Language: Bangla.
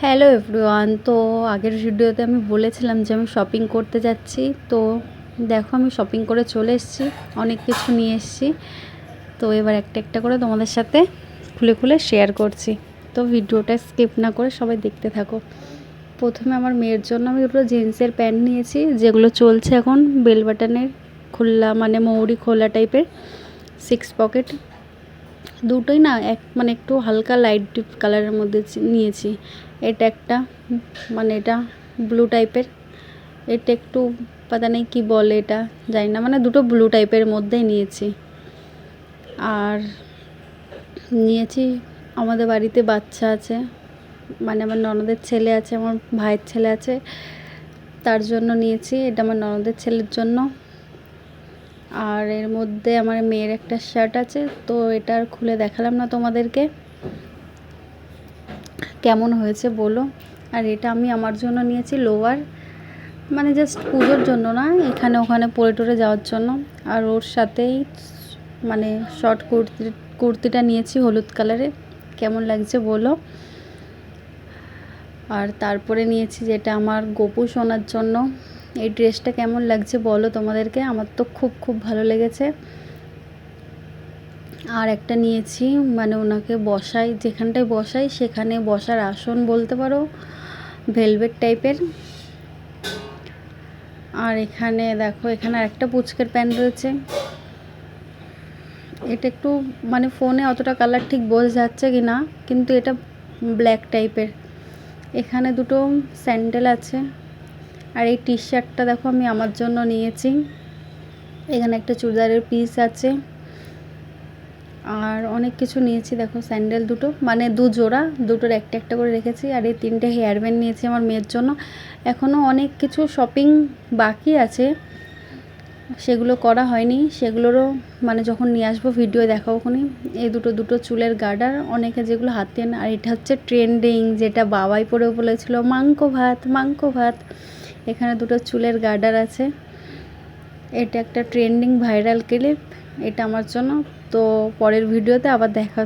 Hello everyone. তো আগের ভিডিওতে আমি বলেছিলাম যে আমি শপিং করতে যাচ্ছি। তো দেখো আমি শপিং করে চলে এসেছি, অনেক কিছু নিয়ে এসেছি। তো এবার একটা একটা করে তোমাদের সাথে খুলে খুলে শেয়ার করছি। তো ভিডিওটা স্কিপ না করে সবাই দেখতে থাকো। প্রথমে আমার মেয়ের জন্য আমি দুটো জিন্সের প্যান্ট নিয়েছি, যেগুলো চলছে এখন বেল বাটনের খোলা, মানে মৌরি খোলা টাইপের, 6 পকেট। দুটোই না মানে একটু হালকা লাইট ডিপ কালারের মধ্যে নিয়েছি। এটা একটা, মানে এটা ব্লু টাইপের, এটা একটু পাতা নেই কি বলে এটা, জানি না, মানে দুটো ব্লু টাইপের মধ্যেই নিয়েছি। আর নিয়েছি, আমাদের বাড়িতে বাচ্চা আছে, মানে আমার ননদের ছেলে আছে, আমার ভাইয়ের ছেলে আছে, তার জন্য নিয়েছি। এটা আমার ননদের ছেলের জন্য। আর এর মধ্যে আমার মেয়ের একটা শার্ট আছে, তো এটা আর খুলে দেখালাম না তোমাদেরকে, কেমন হয়েছে বলো। আর এটা আমি আমার জন্য নিয়েছি লোয়ার, মানে জাস্ট পুজোর জন্য না, এখানে ওখানে পরে টরে যাওয়ার জন্য। আর ওর সাথেই মানে শর্ট কুর্তিটা নিয়েছি হলুদ কালারের, কেমন লাগছে বলো। আর তারপরে নিয়েছি যেটা আমার গোপু সোনার জন্য, এই ড্রেসটা কেমন লাগছে বলো তোমাদেরকে, আমার তো খুব খুব ভালো লেগেছে। আর একটা নিয়েছি, মানে ওনাকে বসাই, যেখানটায় বসাই সেখানে বসার আসন বলতে পারো, ভেলভেট টাইপের। আর এখানে দেখো, এখানে আরেকটা পুচকের প্যান্ট রয়েছে, এটা একটু মানে ফোনে অতটা কালার ঠিক বোঝা যাচ্ছে কি না, কিন্তু এটা ব্ল্যাক টাইপের। এখানে দুটো স্যান্ডেল আছে। আর এই টি শার্টটা দেখো আমি আমার জন্য নিয়েছি। এখানে একটা চুড়িদারের পিস আছে। আর অনেক কিছু নিয়েছি, দেখো স্যান্ডেল দুটো, মানে দু জোড়া, দুটোর একটা একটা করে রেখেছি। আর এই 3টে হেয়ার ব্যান্ড নিয়েছি আমার মেয়ের জন্য। এখনও অনেক কিছু শপিং বাকি আছে, সেগুলো করা হয়নি, সেগুলোরও মানে যখন নিয়ে আসবো ভিডিও দেখাবো খুনি। এই দুটো চুলের গার্ডার, অনেকে যেগুলো হাতে না। আর এটা হচ্ছে ট্রেন্ডিং, যেটা বাবাই পরেও বলেছিল, মাংকো ভাত মাংকো ভাত। এখানে দুটো চুলের গার্ডার আছে। এটা একটা ট্রেন্ডিং ভাইরাল ক্লিপ, এটা আমার জন্য। তো পরের ভিডিওতে আবার দেখা